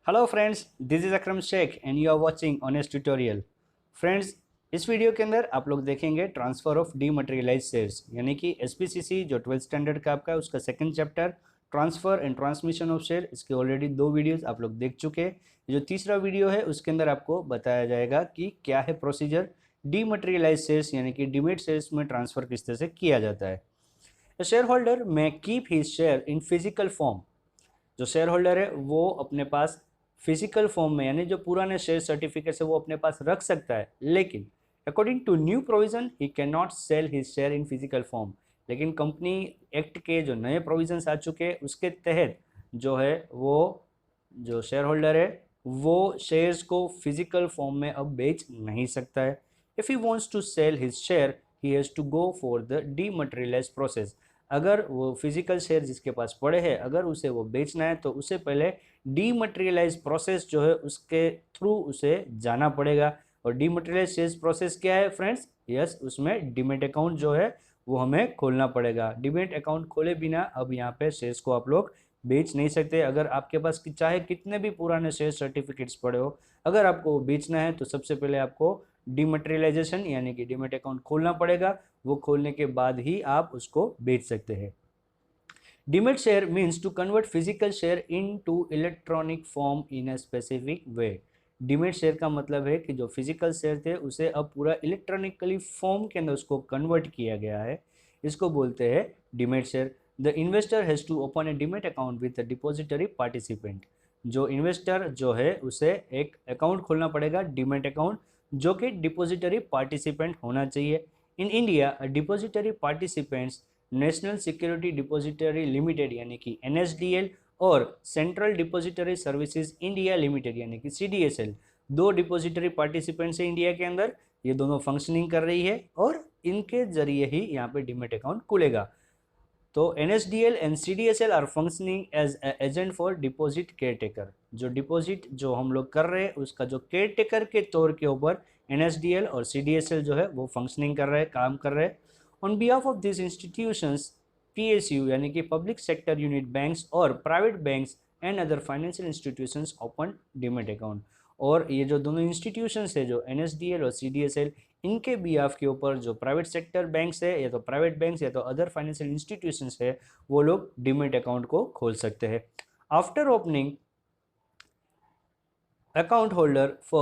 Hello friends, this is Akram Shaikh and you are watching honest tutorial. Friends, इस video के अंदर आप लोग देखेंगे ट्रांसफर ऑफ डीमटेरियलाइज शेयर्स, यानी कि एसपीसीसी जो 12th स्टैंडर्ड का आपका है उसका second chapter transfer and transmission of share. इसके ऑलरेडी 2 वीडियोस आप लोग देख चुके हैं। जो तीसरा वीडियो है उसके अंदर आपको बताया जाएगा कि क्या है प्रोसीजर डीमटेरियलाइज शेयर्स, यानी कि डीमेट शेयर्स में ट्रांसफर किस तरह से किया जाता है। शेयर होल्डर में keep his share in physical form. जो शेयर होल्डर है वो अपने पास फिजिकल फॉर्म में, यानी जो पुराने शेयर सर्टिफिकेट है वो अपने पास रख सकता है, लेकिन according to new provision he can not sell his share in physical form. लेकिन कंपनी एक्ट के जो नए प्रोविजन आ चुके हैं उसके तहत जो है वो जो शेयर होल्डर है वो शेयर्स को फिजिकल फॉर्म में अब बेच नहीं सकता है। If he wants to sell his share he has to go for the dematerialise process. अगर वो फिजिकल शेयर जिसके पास पड़े हैं अगर उसे वो बेचना है तो उसे पहले डीमटेरियलाइज प्रोसेस जो है उसके थ्रू उसे जाना पड़ेगा। और डीमटेरियलाइज शेयर्स प्रोसेस क्या है फ्रेंड्स? यस, उसमें डीमेट अकाउंट जो है वो हमें खोलना पड़ेगा। डीमेट अकाउंट खोले बिना अब यहाँ पे शेयर्स को आप लोग बेच नहीं सकते। अगर आपके पास चाहे कितने भी पुराने शेयर सर्टिफिकेट्स पड़े हो, अगर आपको बेचना है तो सबसे पहले आपको डीमटेरियलाइजेशन यानी कि डीमेट अकाउंट खोलना पड़ेगा। वो खोलने के बाद ही आप उसको बेच सकते हैं। Demat share means to convert physical share in to electronic form in a specific way. Demat share का मतलब है कि जो फिजिकल शेयर थे उसे अब पूरा इलेक्ट्रॉनिकली फॉर्म के अंदर उसको कन्वर्ट किया गया है। इसको बोलते हैं demat share. The investor has to open a demat account with the depository participant. जो इन्वेस्टर जो है उसे एक अकाउंट खोलना पड़ेगा, डीमेट अकाउंट, जो कि डिपॉजिटरी पार्टिसिपेंट होना चाहिए। In India depository participants national security depository limited यानी कि एनएसडीएल और central depository services India limited यानी कि सीडीएसएल, दो डिपॉजिटरी पार्टिसिपेंट्स है इंडिया के अंदर। ये दोनों फंक्शनिंग कर रही है और इनके जरिए ही यहाँ पे डीमेट अकाउंट खुलेगा। तो NSDL and CDSL are functioning as agent for deposit care taker. जो डिपॉजिट जो हम लोग कर रहे हैं उसका जो केयर टेकर के तौर के ऊपर एनएसडीएल और सीडीएसएल जो है वो फंक्शनिंग कर रहे हैं, काम कर रहे हैं। On behalf of this institutions PSU यानी कि पब्लिक सेक्टर यूनिट बैंक्स और private banks and other financial institutions open demat account. और ये जो दोनों इंस्टीट्यूशंस है जो एनएसडीएल और सीडीएसएल, इनके बिहाफ के ऊपर जो प्राइवेट सेक्टर बैंक्स है या तो प्राइवेट बैंक्स या तो अदर फाइनेंशियल इंस्टीट्यूशंस है वो लोग डीमेट अकाउंट को खोल सकते हैं। After opening account holder for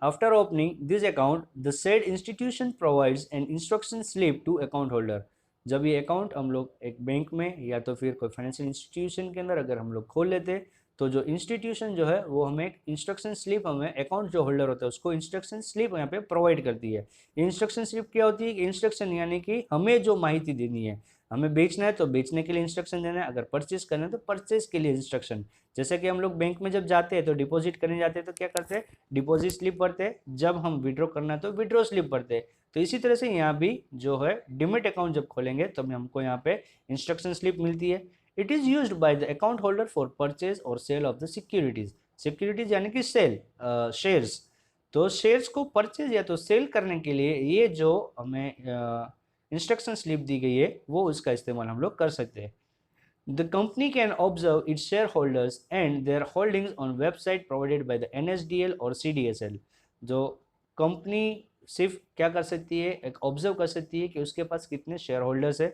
after opening this account the said institution provides an instruction slip to account holder। जब ये अकाउंट हम लोग एक बैंक में या तो फिर कोई फाइनेंशियल इंस्टीट्यूशन के अंदर अगर हम लोग खोल लेते तो जो इंस्टीट्यूशन जो है वो हमें इंस्ट्रक्शन स्लिप, हमें अकाउंट जो होल्डर होता है उसको इंस्ट्रक्शन स्लिप यहाँ पे प्रोवाइड करती है। इंस्ट्रक्शन स्लिप क्या होती है? इंस्ट्रक्शन यानी कि हमें जो माहिती देनी है, हमें बेचना है तो बेचने के लिए इंस्ट्रक्शन देना है, अगर परचेज करना है तो परचेज के लिए इंस्ट्रक्शन। जैसे कि हम लोग बैंक में जब जाते हैं तो डिपॉजिट करने जाते हैं तो क्या करते हैं? डिपॉजिट स्लिप भरते हैं। जब हम विड्रॉ करना है तो विड्रॉ स्लिप भरते हैं। तो इसी तरह से यहाँ भी जो है डिमेट अकाउंट जब खोलेंगे तो हमको यहाँ पे इंस्ट्रक्शन स्लिप मिलती है। It is used by the account holder for purchase और sale of the securities. Securities यानी कि सेल शेयर्स। तो शेयर्स को परचेज या तो सेल करने के लिए ये जो हमें इंस्ट्रक्शन स्लिप दी गई है वो उसका इस्तेमाल हम लोग कर सकते हैं। The company can observe its shareholders and their holdings on website provided by the NSDL और CDSL। जो कंपनी सिर्फ क्या कर सकती है? एक ऑब्जर्व कर सकती है कि उसके पास कितने शेयर होल्डर्स है।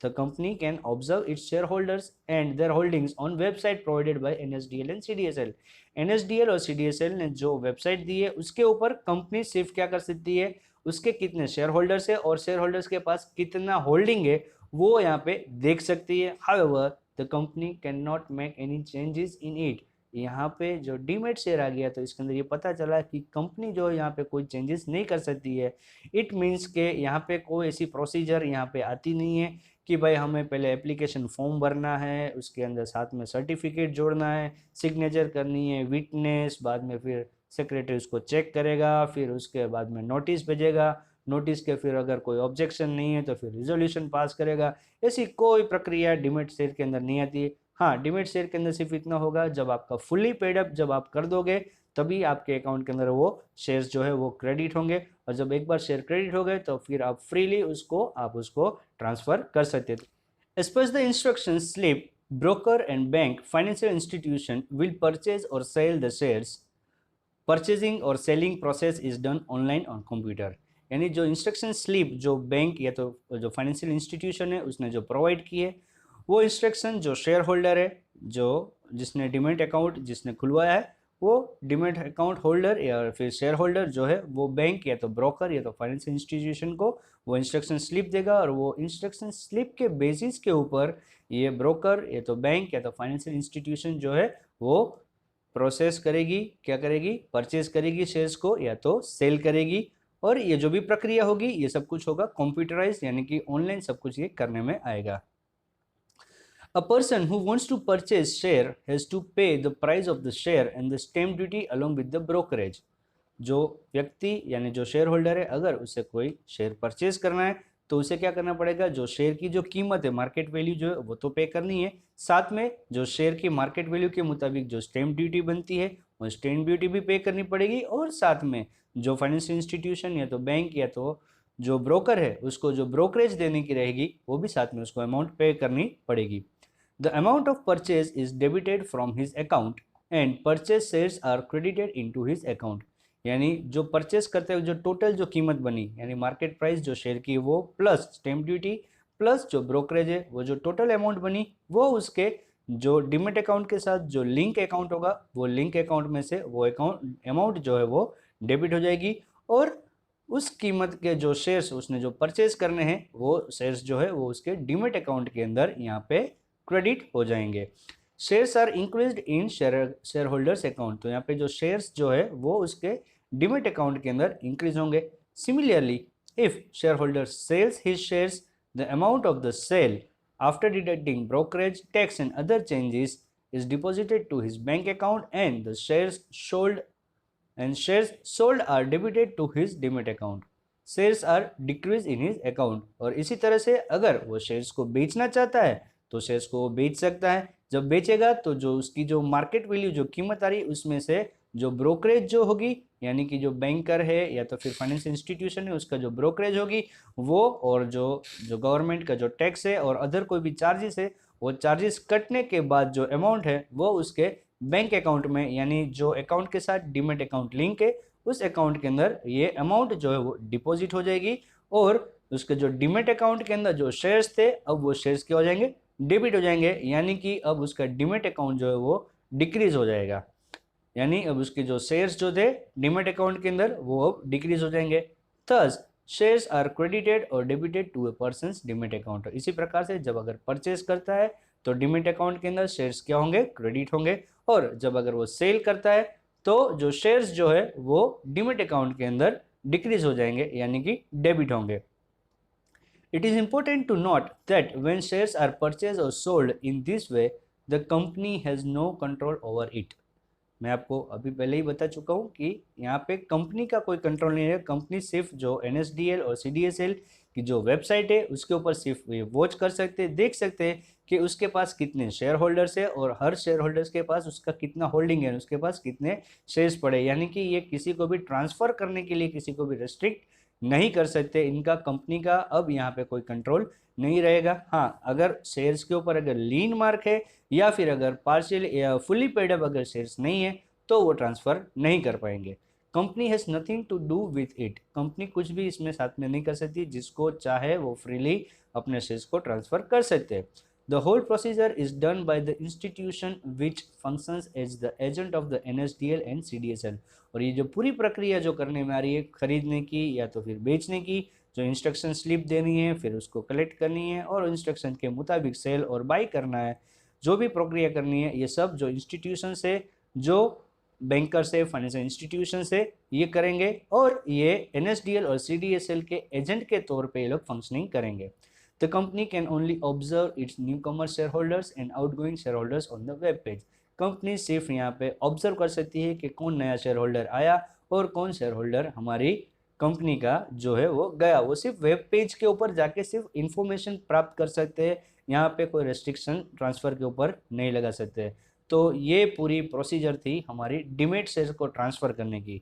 The company can observe its share holders and their holdings on website provided by NSDL and CDSL। NSDL और CDSL ने जो वेबसाइट दी है उसके ऊपर कंपनी सिर्फ क्या कर सकती है? उसके कितने शेयर होल्डर्स है और शेयर होल्डर्स के पास कितना होल्डिंग है वो यहाँ पे देख सकती है। However the company can not make any changes in it. यहाँ पे जो डीमेट शेयर आ गया तो इसके अंदर ये पता चला कि कंपनी जो यहाँ पे कोई चेंजेस नहीं कर सकती है। इट मीन्स के यहाँ पे कोई ऐसी प्रोसीजर यहाँ पे आती नहीं है कि भाई हमें पहले एप्लीकेशन फॉर्म भरना है, उसके अंदर साथ में सर्टिफिकेट जोड़ना है, सिग्नेचर करनी है, विटनेस, बाद में फिर सेक्रेटरी उसको चेक करेगा, फिर उसके बाद में नोटिस भेजेगा, नोटिस के फिर अगर कोई ऑब्जेक्शन नहीं है तो फिर रिजोल्यूशन पास करेगा। ऐसी कोई प्रक्रिया डीमेट शेयर के अंदर नहीं आती है। हाँ, डीमेट शेयर के अंदर सिर्फ इतना होगा, जब आपका फुल्ली पेड अप जब आप कर दोगे तभी आपके अकाउंट के अंदर वो शेयर्स जो है वो क्रेडिट होंगे। और जब एक बार शेयर क्रेडिट हो गए तो फिर आप फ्रीली उसको ट्रांसफर कर सकते थे। As per the instruction slip broker and bank financial institution will purchase or sell the shares. Purchasing और selling process is done online on computer. यानी जो इंस्ट्रक्शन स्लिप जो बैंक या तो जो फाइनेंशियल इंस्टीट्यूशन है उसने जो प्रोवाइड की है, वो इंस्ट्रक्शन जो शेयर होल्डर है, जो जिसने डिमेट अकाउंट जिसने खुलवाया है, वो डिमेट अकाउंट होल्डर या फिर शेयर होल्डर जो है वो बैंक या तो ब्रोकर या तो फाइनेंशियल इंस्टीट्यूशन को वो इंस्ट्रक्शन स्लिप देगा, और वो इंस्ट्रक्शन स्लिप के बेसिस के ऊपर ये ब्रोकर या तो बैंक या तो फाइनेंशियल इंस्टीट्यूशन जो है वो प्रोसेस करेगी, क्या करेगी, परचेज करेगी शेयर्स को या तो सेल करेगी। और ये जो भी प्रक्रिया होगी ये सब कुछ होगा कंप्यूटराइज, यानी कि ऑनलाइन सब कुछ ये करने में आएगा। A person who wants to purchase share has to pay the price of the share and the stamp duty along with the brokerage। जो व्यक्ति यानी जो शेयर होल्डर है, अगर उसे कोई शेयर परचेज करना है तो उसे क्या करना पड़ेगा, जो शेयर की जो कीमत है, मार्केट वैल्यू जो है वो तो पे करनी है, साथ में जो शेयर की मार्केट वैल्यू के मुताबिक जो स्टैम्प ड्यूटी बनती है वो स्टैम्प ड्यूटी भी पे करनी पड़ेगी, और साथ में जो फाइनेंशियल इंस्टीट्यूशन या तो बैंक या तो जो ब्रोकर है उसको जो ब्रोकरेज देने की रहेगी वो भी साथ में उसको अमाउंट पे करनी पड़ेगी। The amount of purchase is debited from his account and purchase shares are credited into his account. यानी जो परचेस करते हुए जो टोटल जो कीमत बनी, यानी मार्केट प्राइस जो शेयर की वो प्लस स्टैम्प ड्यूटी प्लस जो ब्रोकरेज है, वो जो टोटल अमाउंट बनी वो उसके जो डिमेट अकाउंट के साथ जो लिंक अकाउंट होगा वो लिंक अकाउंट में से वो अमाउंट जो है वो डेबिट हो जाएगी, और उस कीमत के जो शेयर्स उसने जो परचेज करने हैं वो शेयर्स जो है वो उसके डिमेट अकाउंट के अंदर यहाँ पे क्रेडिट हो जाएंगे। Shares are increased in share holders account. तो यहाँ पे जो शेयर्स जो है वो उसके डिमेट अकाउंट के अंदर इंक्रीज होंगे। Similarly if share holder sells his shares, the amount of the sale after deducting brokerage tax and other changes is deposited to his bank account and the shares sold are debited to his demat account. Shares are decrease in his account. और इसी तरह से अगर वो shares को बेचना चाहता है तो शेयर्स को वो बेच सकता है। जब बेचेगा तो जो उसकी जो मार्केट वैल्यू जो कीमत आ रही उसमें से जो ब्रोकरेज जो होगी, यानी कि जो बैंकर है या तो फिर फाइनेंशियल इंस्टीट्यूशन है उसका जो ब्रोकरेज होगी वो, और जो गवर्नमेंट का जो टैक्स है और अदर कोई भी चार्जेस है, वो चार्जेस कटने के बाद जो अमाउंट है वो उसके बैंक अकाउंट में, यानी जो अकाउंट के साथ डिमेट अकाउंट लिंक है उस अकाउंट के अंदर ये अमाउंट जो है वो डिपॉजिट हो जाएगी, और उसके जो डिमेट अकाउंट के अंदर जो शेयर्स थे अब वो शेयर्स क्या हो जाएंगे, डेबिट हो जाएंगे। यानी कि अब उसका डिमेट अकाउंट जो है वो डिक्रीज हो जाएगा, यानी अब उसके जो शेयर्स जो थे डिमेट अकाउंट के अंदर वो अब डिक्रीज हो जाएंगे। थस शेयर्स आर क्रेडिटेड और debited to a person's demat account. इसी प्रकार से जब अगर परचेज करता है तो डिमेट अकाउंट के अंदर शेयर्स क्या होंगे, क्रेडिट होंगे, और जब अगर वो सेल करता है तो जो शेयर्स जो है वो डिमेट अकाउंट के अंदर डिक्रीज हो जाएंगे, यानी कि डेबिट होंगे। It is important to note that when shares are purchased or sold in this way, the company has no control over it. मैं आपको अभी पहले ही बता चुका हूँ कि यहाँ पे कंपनी का कोई कंट्रोल नहीं है। कंपनी सिर्फ जो NSDL और CDSL की जो वेबसाइट है उसके ऊपर सिर्फ ये वॉच कर सकते हैं, देख सकते हैं कि उसके पास कितने शेयर होल्डर्स है और हर शेयर होल्डर्स के पास उसका कितना होल्डिंग है, उसके पास कितने शेयर्स पड़े। यानी कि ये किसी को भी ट्रांसफ़र करने के लिए किसी को भी रेस्ट्रिक्ट नहीं कर सकते। इनका कंपनी का अब यहाँ पे कोई कंट्रोल नहीं रहेगा। हाँ, अगर शेयर्स के ऊपर अगर लीन मार्क है या फिर अगर पार्शियल या फुली पेड अप अगर शेयर्स नहीं है तो वो ट्रांसफ़र नहीं कर पाएंगे। Company has nothing to do with it. Company कुछ भी इसमें साथ में नहीं कर सकती, जिसको चाहे वो फ्रीली अपने शेयर्स को ट्रांसफ़र कर सकते हैं। The whole procedure is done by the institution which functions as the agent of the NSDL and CDSL। और ये जो पूरी प्रक्रिया जो करने में आ रही है खरीदने की या तो फिर बेचने की, जो इंस्ट्रक्शन स्लिप देनी है फिर उसको कलेक्ट करनी है और इंस्ट्रक्शन के मुताबिक सेल और बाई करना है, जो भी प्रक्रिया करनी है ये सब जो इंस्टीट्यूशन से, जो बैंकर से, फाइनेंशियल इंस्टीट्यूशन से ये करेंगे, और ये NSDL और CDSL के एजेंट के तौर पे ये लोग फंक्शनिंग करेंगे। The company can only observe it's new Qamar share holders and outgoing share holders on the web page. Company सिर्फ यहाँ पे ऑब्जर्व कर सकती है कि कौन नया शेयर होल्डर आया और कौन शेयर होल्डर हमारी कंपनी का जो है वो गया। वो सिर्फ वेब पेज के ऊपर जाके सिर्फ इंफॉर्मेशन प्राप्त कर सकते हैं, यहाँ पे कोई रेस्ट्रिक्शन ट्रांसफ़र के ऊपर नहीं लगा सकते। तो ये पूरी प्रोसीजर थी हमारी डिमेट शेयर को ट्रांसफ़र करने की।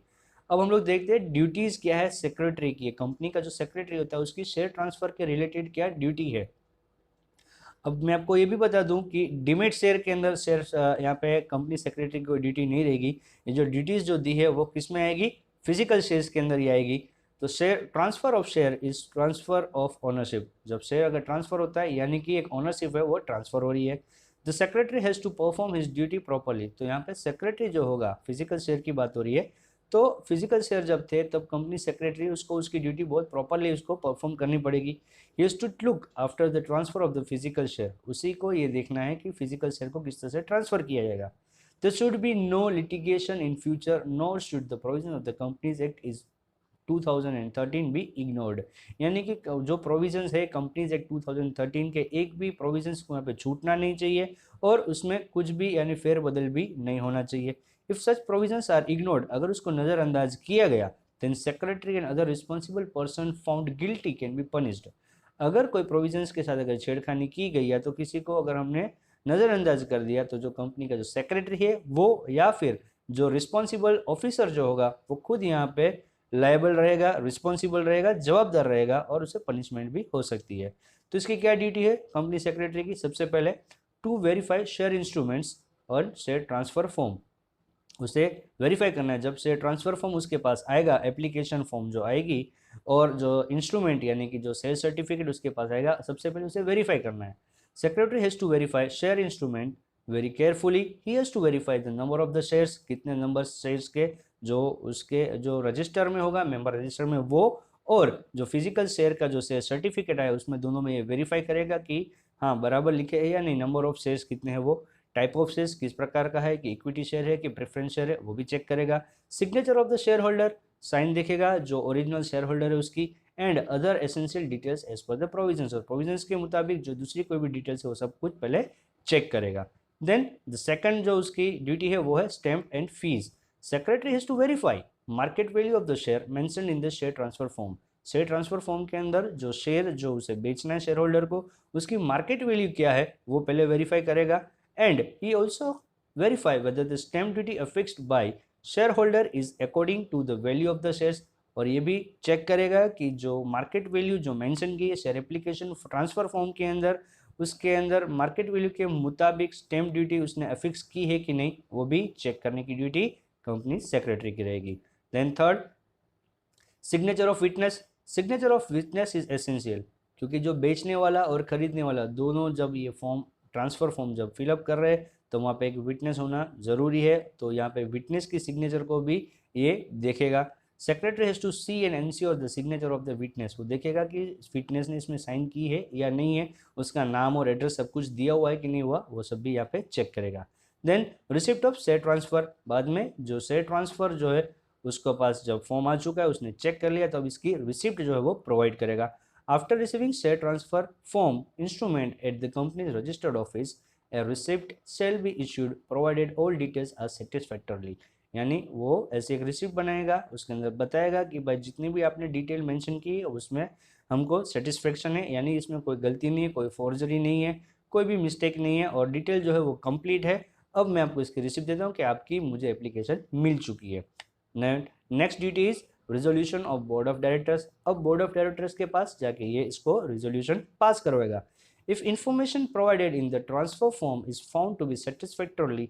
अब हम लोग देखते हैं ड्यूटीज़ क्या है सेक्रेटरी की। कंपनी का जो सेक्रेटरी होता है उसकी शेयर ट्रांसफ़र के रिलेटेड क्या ड्यूटी है। अब मैं आपको ये भी बता दूं कि डीमेट शेयर के अंदर शेयर यहाँ पे कंपनी सेक्रेटरी को ड्यूटी नहीं रहेगी। ये जो ड्यूटीज जो दी है वो किस में आएगी, फिजिकल शेयर्स के अंदर ही आएगी। तो share transfer of share is transfer of ownership. जब शेयर अगर ट्रांसफर होता है यानी कि एक ओनरशिप है वो ट्रांसफर हो रही है। The secretary has to perform his duty properly. तो यहाँ पे सेक्रेटरी जो होगा, फिजिकल शेयर की बात हो रही है, तो फिजिकल शेयर जब थे तब कंपनी सेक्रेटरी उसको उसकी ड्यूटी बहुत प्रॉपरली उसको परफॉर्म करनी पड़ेगी। He to look after the transfer of the physical share. उसी को ये देखना है कि फिजिकल शेयर को किस तरह से ट्रांसफर किया जाएगा। There should be no litigation in future, nor should the provision of the Companies Act is 2013 भी इग्नोर्ड। यानी कि जो प्रोविजंस है कंपनीज एक्ट 2013 के, एक भी प्रोविजंस को यहाँ पे छूटना नहीं चाहिए और उसमें कुछ भी यानी फेरबदल भी नहीं होना चाहिए। If such provisions are ignored, अगर उसको नज़रअंदाज किया गया, then secretary and other responsible person found guilty can be punished. अगर कोई प्रोविजंस के साथ अगर छेड़खानी की गई या तो किसी को अगर हमने नज़रअंदाज कर दिया, तो जो कंपनी का जो सेक्रेटरी है वो या फिर जो रिस्पॉन्सिबल ऑफिसर जो होगा वो खुद यहाँ पे लायबल रहेगा, रिस्पॉन्सिबल रहेगा, जवाबदार रहेगा और उसे पनिशमेंट भी हो सकती है। तो इसकी क्या ड्यूटी है कंपनी सेक्रेटरी की? सबसे पहले टू वेरीफाई शेयर इंस्ट्रूमेंट्स और शेयर ट्रांसफर फॉर्म। उसे वेरीफाई करना है। जब शेयर ट्रांसफर फॉर्म उसके पास आएगा, एप्लीकेशन फॉर्म जो आएगी और जो इंस्ट्रूमेंट यानी कि जो शेयर सर्टिफिकेट उसके पास आएगा, सबसे पहले उसे वेरीफाई करना है। Secretary has to verify share instrument very carefully. He has to verify the number of the shares, कितने नंबर शेयर्स के जो उसके जो रजिस्टर में होगा, मेंबर रजिस्टर में वो, और जो फिजिकल शेयर का जो शेयर सर्टिफिकेट आया उसमें, दोनों में ये वेरीफाई करेगा कि हाँ बराबर लिखे है या नहीं, नंबर ऑफ शेयर्स कितने हैं, वो टाइप ऑफ शेयर्स किस प्रकार का है, कि इक्विटी शेयर है कि प्रेफरेंस शेयर है, वो भी चेक करेगा। Signature of the share holder, sign देखेगा जो ओरिजिनल शेयर होल्डर है उसकी, and other essential details as per the provisions, और प्रोविजंस के मुताबिक जो दूसरी कोई भी डिटेल्स है वो सब कुछ पहले चेक करेगा। देन द सेकंड जो उसकी ड्यूटी है वो है stamp and fee. Secretary has to verify market value of the share mentioned in the share transfer form. Share transfer form के अंदर जो शेयर जो उसे बेचना है शेयर होल्डर को, उसकी मार्केट वैल्यू क्या है वो पहले वेरीफाई करेगा। And he also verify whether the stamp duty affixed by share holder is according to the value of the shares. और ये भी चेक करेगा कि जो मार्केट वैल्यू जो मेंशन की है शेयर एप्लीकेशन ट्रांसफर फॉर्म के अंदर, उसके अंदर मार्केट वैल्यू के मुताबिक स्टैम्प ड्यूटी उसने अफिक्स की है कि नहीं, वो भी चेक करने की ड्यूटी कंपनी सेक्रेटरी की रहेगी। Then third, signature of witness. Signature of witness is essential, क्योंकि जो बेचने वाला और खरीदने वाला दोनों जब ये फॉर्म ट्रांसफर फॉर्म जब फिलअप कर रहे हैं तो वहाँ पे एक विटनेस होना ज़रूरी है। तो यहाँ पे विटनेस की सिग्नेचर को भी ये देखेगा। Secretary has to see and ensure the signature of the witness. वो देखेगा कि विटनेस ने इसमें साइन की है या नहीं है, उसका नाम और एड्रेस सब कुछ दिया हुआ है कि नहीं हुआ, वो सब भी यहाँ पे चेक करेगा। Then receipt of share transfer, बाद में जो शेयर ट्रांसफर जो है उसके पास जब फॉर्म आ चुका है उसने चेक कर लिया, तो अब इसकी रिसिप्ट जो है वो प्रोवाइड करेगा। After receiving share transfer form instrument at the companies registered office, a receipt shall be issued provided all details are satisfactorily। यानी वो ऐसे एक रिसिप्ट बनाएगा, उसके अंदर बताएगा कि भाई जितनी भी आपने डिटेल मेंशन की है उसमें हमको सेटिस्फेक्शन है, यानी इसमें कोई गलती नहीं है, कोई फोर्जरी नहीं है, कोई भी मिस्टेक नहीं है और डिटेल जो है वो कंप्लीट है। अब मैं आपको इसकी रिसिप्ट देता हूँ कि आपकी मुझे एप्लीकेशन मिल चुकी है। Next duty is resolution of board of directors. अब बोर्ड ऑफ डायरेक्टर्स के पास जाके ये इसको रिजोल्यूशन पास करवाएगा। If information provided in the transfer form is found to be satisfactorily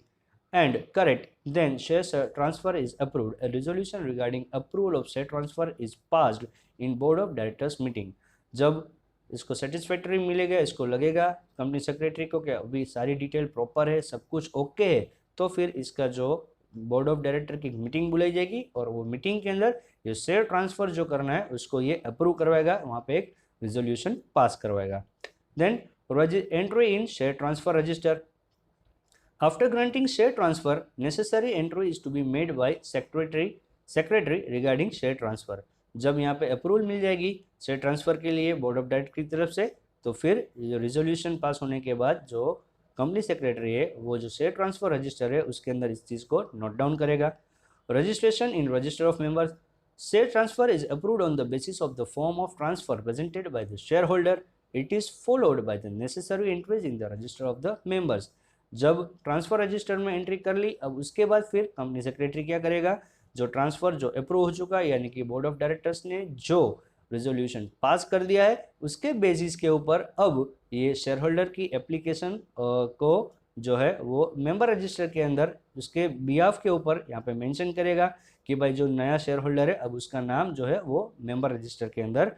and correct, then share transfer is approved. A resolution regarding approval of share transfer is passed in board of directors meeting। जब इसको satisfactory मिलेगा, इसको लगेगा company secretary को कि अभी सारी detail proper है, सब कुछ ओके है, तो फिर इसका जो बोर्ड ऑफ डायरेक्टर की मीटिंग बुलाई जाएगी और वो मीटिंग के अंदर ये शेयर ट्रांसफर जो करना है उसको ये अप्रूव करवाएगा, वहाँ पे एक रिजोल्यूशन पास करवाएगा। Then entry in share transfer register. After granting share transfer, necessary entry is to be made by secretary regarding share transfer। जब यहाँ पे अप्रूवल मिल जाएगी शेयर ट्रांसफर के लिए बोर्ड ऑफ डायरेक्टर की तरफ से, तो फिर जो रिजोल्यूशन पास होने के बाद जो कंपनी सेक्रेटरी है वो जो शेयर ट्रांसफर रजिस्टर है उसके अंदर इस चीज़ को नोट डाउन करेगा। Registration in register of members. Share transfer is approved on the basis of the form of transfer presented by the share holder. It is followed by the necessary entries in the register of the members। जब transfer register में entry कर ली, अब उसके बाद फिर company secretary क्या करेगा, जो ट्रांसफर जो अप्रूव हो चुका है यानी कि बोर्ड ऑफ डायरेक्टर्स ने जो रेजोल्यूशन पास कर दिया है, उसके बेसिस के ऊपर अब ये शेयर होल्डर की एप्लीकेशन को जो है वो मेंबर रजिस्टर के अंदर उसके बिहाफ के ऊपर यहाँ पे मेंशन करेगा कि भाई जो नया शेयर होल्डर है अब उसका नाम जो है वो मेंबर रजिस्टर के अंदर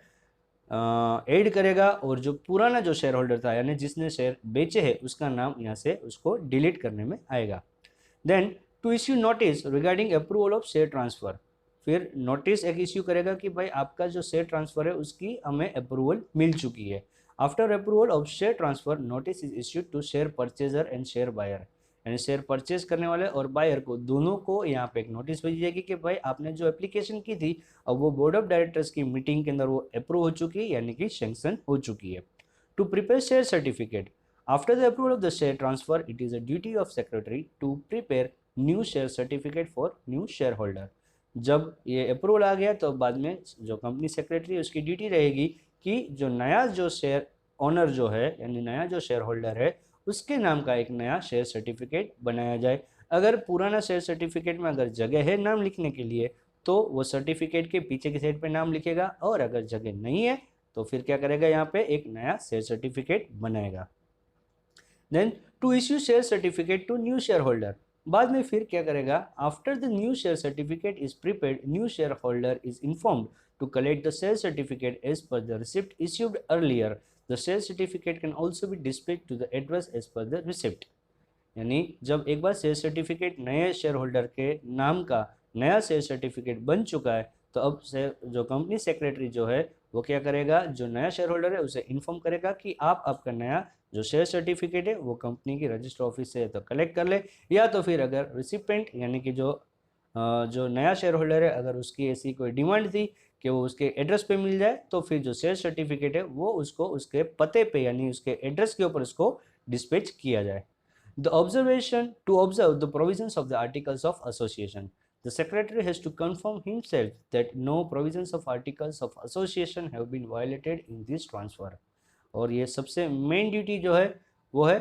ऐड करेगा, और जो पुराना जो शेयर होल्डर था यानी जिसने शेयर बेचे है उसका नाम यहाँ से उसको डिलीट करने में आएगा। Then to issue notice regarding approval of share transfer, फिर नोटिस एक इश्यू करेगा कि भाई आपका जो शेयर ट्रांसफर है उसकी हमें अप्रूवल मिल चुकी है। After approval of share transfer notice is issued to share purchaser and share buyer, यानी शेयर परचेज करने वाले और बायर को दोनों को यहाँ पे एक नोटिस भेजी जाएगी कि भाई आपने जो एप्लीकेशन की थी अब वो बोर्ड ऑफ डायरेक्टर्स की मीटिंग के अंदर वो अप्रूव हो चुकी है यानी कि सैंक्शन हो चुकी है। To prepare share certificate after the approval of the share transfer it is a duty of secretary to prepare new share certificate for new share holder. जब ये अप्रूवल आ गया तो बाद में जो कंपनी सेक्रेटरी है उसकी ड्यूटी रहेगी कि जो नया जो शेयर ओनर जो है यानी नया जो शेयर होल्डर है उसके नाम का एक नया शेयर सर्टिफिकेट बनाया जाए। अगर पुराना शेयर सर्टिफिकेट में अगर जगह है नाम लिखने के लिए तो वो सर्टिफिकेट के पीछे की साइड पे नाम लिखेगा, और अगर जगह नहीं है तो फिर क्या करेगा यहाँ पे एक नया शेयर सर्टिफिकेट बनाएगा। Then to issue share certificate to new share holder, बाद में फिर क्या करेगा after the new share certificate is prepared new share holder is informed to collect the share certificate as per the receipt issued earlier. The share certificate can also be displayed to the address as per the receipt, यानी जब एक बार share certificate नए share holder के नाम का नया share certificate बन चुका है तो अब से जो कंपनी सेक्रेटरी जो है वो क्या करेगा जो नया शेयर होल्डर है उसे इन्फॉर्म करेगा कि आप आपका नया जो शेयर सर्टिफिकेट है वो कंपनी की रजिस्टर ऑफिस से तो कलेक्ट कर ले, या तो फिर अगर रिसिपेंट यानी कि जो नया शेयर होल्डर है अगर उसकी ऐसी कोई डिमांड थी कि वो उसके एड्रेस पे मिल जाए तो फिर जो शेयर सर्टिफिकेट है वो उसको उसके पते पे यानी उसके एड्रेस के ऊपर उसको डिस्पैच किया जाए। The observation to observe the provisions of the articles of association. The secretary has to confirm himself that no provisions of articles of association have been violated in this transfer. और ये सबसे main duty जो है वो है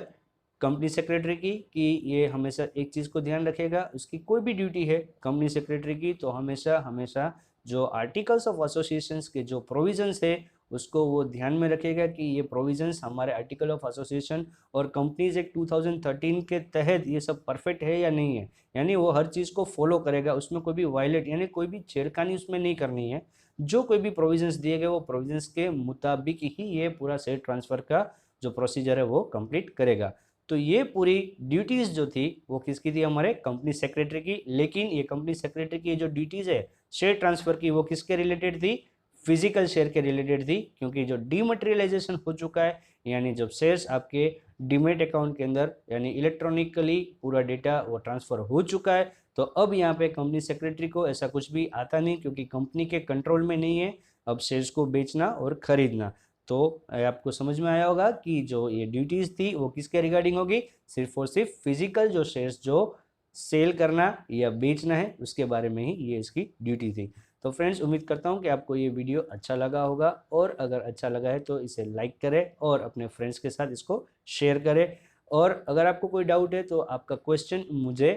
company secretary की कि ये हमेशा एक चीज़ को ध्यान रखेगा, उसकी कोई भी ड्यूटी है कंपनी सेक्रेटरी की तो हमेशा हमेशा जो आर्टिकल्स ऑफ एसोसिएशंस के जो प्रोविजंस है उसको वो ध्यान में रखेगा कि ये प्रोविजंस हमारे आर्टिकल ऑफ एसोसिएशन और कंपनीज एक्ट 2013 के तहत ये सब परफेक्ट है या नहीं है, यानी वो हर चीज़ को फॉलो करेगा, उसमें कोई भी वायलेट यानी कोई भी छेड़खानी उसमें नहीं करनी है। जो कोई भी प्रोविजंस दिए गए वो प्रोविजंस के मुताबिक ही ये पूरा शेयर ट्रांसफ़र का जो प्रोसीजर है वो कंप्लीट करेगा। तो ये पूरी ड्यूटीज़ जो थी वो किसकी थी हमारे कंपनी सेक्रेटरी की, लेकिन ये कंपनी सेक्रेटरी की जो ड्यूटीज़ है शेयर ट्रांसफ़र की वो किसके रिलेटेड थी, फिजिकल शेयर के रिलेटेड थी, क्योंकि जो डीमटेरियलाइजेशन हो चुका है यानी जब शेयर्स आपके डीमेट अकाउंट के अंदर यानी इलेक्ट्रॉनिकली पूरा डेटा वो ट्रांसफ़र हो चुका है तो अब यहाँ पे कंपनी सेक्रेटरी को ऐसा कुछ भी आता नहीं क्योंकि कंपनी के कंट्रोल में नहीं है अब शेयर्स को बेचना और ख़रीदना। तो आपको समझ में आया होगा कि जो ये ड्यूटीज़ थी वो किसके रिगार्डिंग होगी, सिर्फ और सिर्फ फिजिकल जो शेयर्स जो सेल करना या बेचना है उसके बारे में ही ये इसकी ड्यूटी थी। तो फ्रेंड्स उम्मीद करता हूँ कि आपको ये वीडियो अच्छा लगा होगा, और अगर अच्छा लगा है तो इसे लाइक करें और अपने फ्रेंड्स के साथ इसको शेयर करें। और अगर आपको कोई डाउट है तो आपका क्वेश्चन मुझे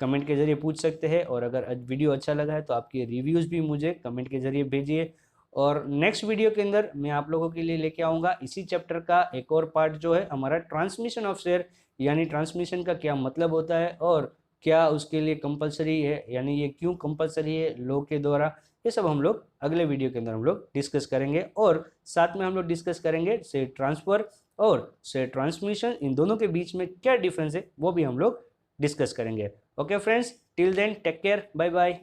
कमेंट के ज़रिए पूछ सकते हैं, और अगर वीडियो अच्छा लगा है तो आपके रिव्यूज़ भी मुझे कमेंट के ज़रिए भेजिए। और नेक्स्ट वीडियो के अंदर मैं आप लोगों के लिए लेके आऊँगा इसी चैप्टर का एक और पार्ट जो है हमारा ट्रांसमिशन ऑफ शेयर, यानी ट्रांसमिशन का क्या मतलब होता है और क्या उसके लिए कंपलसरी है, यानी ये क्यों कंपलसरी है लॉ के द्वारा, ये सब हम लोग अगले वीडियो के अंदर हम लोग डिस्कस करेंगे। और साथ में हम लोग डिस्कस करेंगे शेयर ट्रांसफ़र और शेयर ट्रांसमिशन, इन दोनों के बीच में क्या डिफरेंस है वो भी हम लोग डिस्कस करेंगे। Okay friends, till then take care, bye bye.